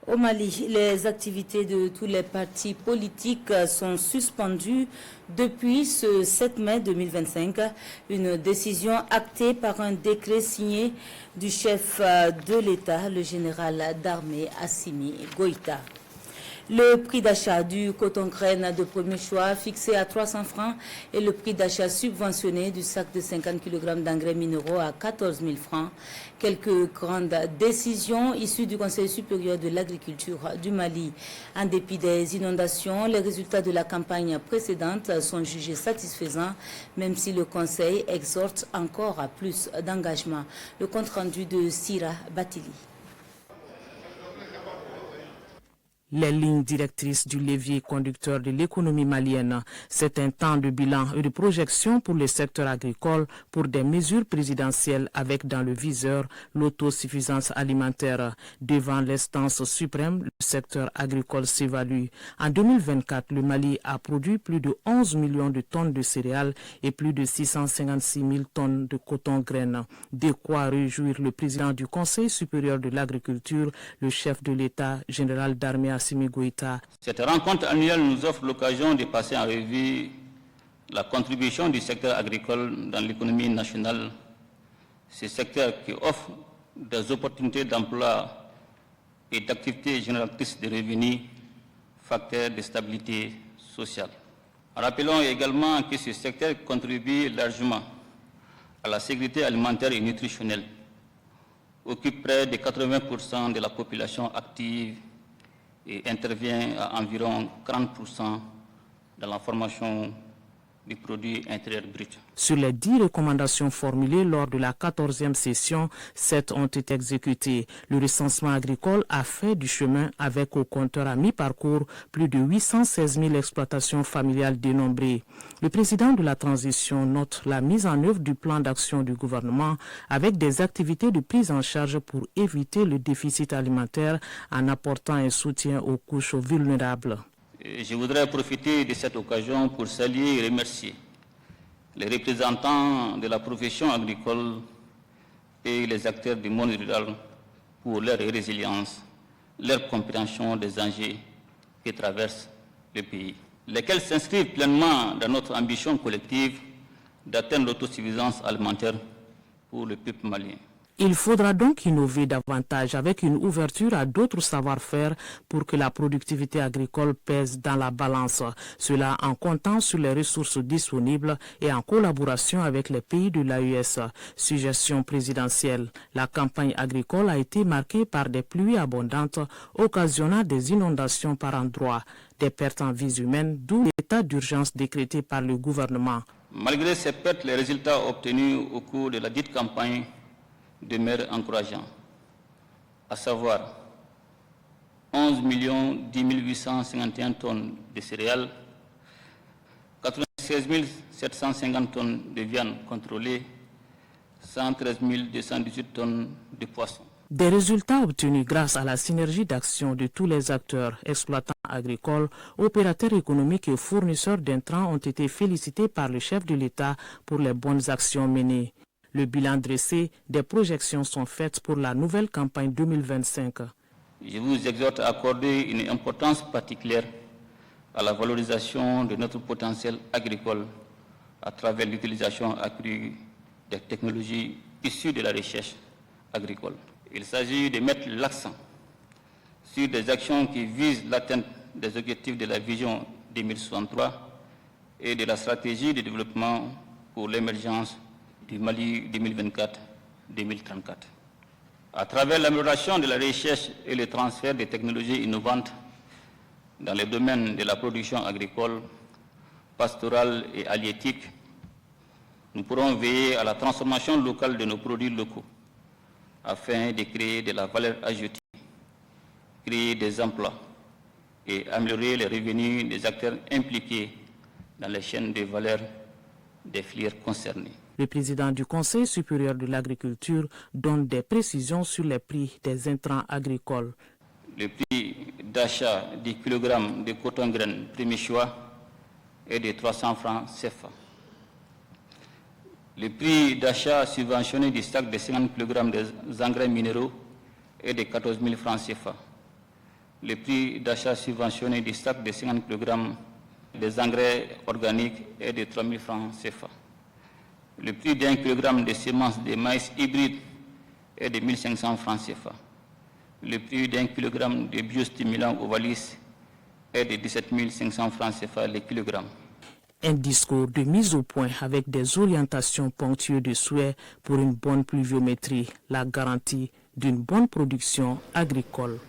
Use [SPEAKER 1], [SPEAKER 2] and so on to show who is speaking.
[SPEAKER 1] Au Mali, les activités de tous les partis politiques sont suspendues depuis ce 7 mai 2025, une décision actée par un décret signé du chef de l'État, le général d'armée Assimi Goïta. Le prix d'achat du coton graine de premier choix fixé à 300 francs et le prix d'achat subventionné du sac de 50 kg d'engrais minéraux à 14 000 francs. Quelques grandes décisions issues du Conseil supérieur de l'agriculture du Mali. En dépit des inondations, les résultats de la campagne précédente sont jugés satisfaisants, même si le Conseil exhorte encore à plus d'engagement. Le compte rendu de Sira Batili.
[SPEAKER 2] Les lignes directrices du levier conducteur de l'économie malienne. C'est un temps de bilan et de projection pour le secteur agricole pour des mesures présidentielles avec dans le viseur l'autosuffisance alimentaire. Devant l'instance suprême, le secteur agricole s'évalue. En 2024, le Mali a produit plus de 11 millions de tonnes de céréales et plus de 656 000 tonnes de coton-graines. De quoi réjouir le président du Conseil supérieur de l'agriculture, le chef de l'État, général d'armée Assimi Goïta.
[SPEAKER 3] Cette rencontre annuelle nous offre l'occasion de passer en revue la contribution du secteur agricole dans l'économie nationale. Ce secteur qui offre des opportunités d'emploi et d'activités génératrices de revenus, facteurs de stabilité sociale. Rappelons également que ce secteur contribue largement à la sécurité alimentaire et nutritionnelle, occupe près de 80% de la population active et intervient à environ 40% dans la formation du produit intérieur brut.
[SPEAKER 2] Sur les 10 recommandations formulées lors de la 14e session, 7 ont été exécutées. Le recensement agricole a fait du chemin avec au compteur à mi-parcours plus de 816 000 exploitations familiales dénombrées. Le président de la transition note la mise en œuvre du plan d'action du gouvernement avec des activités de prise en charge pour éviter le déficit alimentaire en apportant un soutien aux couches vulnérables.
[SPEAKER 3] Je voudrais profiter de cette occasion pour saluer et remercier les représentants de la profession agricole et les acteurs du monde rural pour leur résilience, leur compréhension des enjeux qui traversent le pays, lesquels s'inscrivent pleinement dans notre ambition collective d'atteindre l'autosuffisance alimentaire pour le peuple malien.
[SPEAKER 2] Il faudra donc innover davantage avec une ouverture à d'autres savoir-faire pour que la productivité agricole pèse dans la balance. Cela en comptant sur les ressources disponibles et en collaboration avec les pays de l'AES. Suggestion présidentielle. La campagne agricole a été marquée par des pluies abondantes, occasionnant des inondations par endroits, des pertes en vies humaines, d'où l'état d'urgence décrété par le gouvernement.
[SPEAKER 3] Malgré ces pertes, les résultats obtenus au cours de la dite campagne demeure encourageant, à savoir 11 10 851 tonnes de céréales, 96 750 tonnes de viande contrôlée, 113 218 tonnes de poissons.
[SPEAKER 2] Des résultats obtenus grâce à la synergie d'action de tous les acteurs, exploitants agricoles, opérateurs économiques et fournisseurs d'intrants ont été félicités par le chef de l'État pour les bonnes actions menées. Le bilan dressé, des projections sont faites pour la nouvelle campagne 2025.
[SPEAKER 3] Je vous exhorte à accorder une importance particulière à la valorisation de notre potentiel agricole à travers l'utilisation accrue des technologies issues de la recherche agricole. Il s'agit de mettre l'accent sur des actions qui visent l'atteinte des objectifs de la vision 2063 et de la stratégie de développement pour l'émergence du Mali 2024-2034. À travers l'amélioration de la recherche et le transfert des technologies innovantes dans les domaines de la production agricole, pastorale et halieutique, nous pourrons veiller à la transformation locale de nos produits locaux afin de créer de la valeur ajoutée, créer des emplois et améliorer les revenus des acteurs impliqués dans les chaînes de valeur des filières concernées.
[SPEAKER 2] Le président du Conseil supérieur de l'agriculture donne des précisions sur les prix des intrants agricoles.
[SPEAKER 3] Le prix d'achat du kilogramme de coton graine premier choix est de 300 francs CFA. Le prix d'achat subventionné du sac de 50 kg des engrais minéraux est de 14 000 francs CFA. Le prix d'achat subventionné du sac de 50 kg des engrais organiques est de 3 000 francs CFA. Le prix d'1 kg de semences de maïs hybride est de 1 500 francs CFA. Le prix d'1 kg de biostimulant Ovalis est de 17 500 francs CFA le kilogramme.
[SPEAKER 2] Un discours de mise au point avec des orientations ponctuées de souhaits pour une bonne pluviométrie, la garantie d'une bonne production agricole.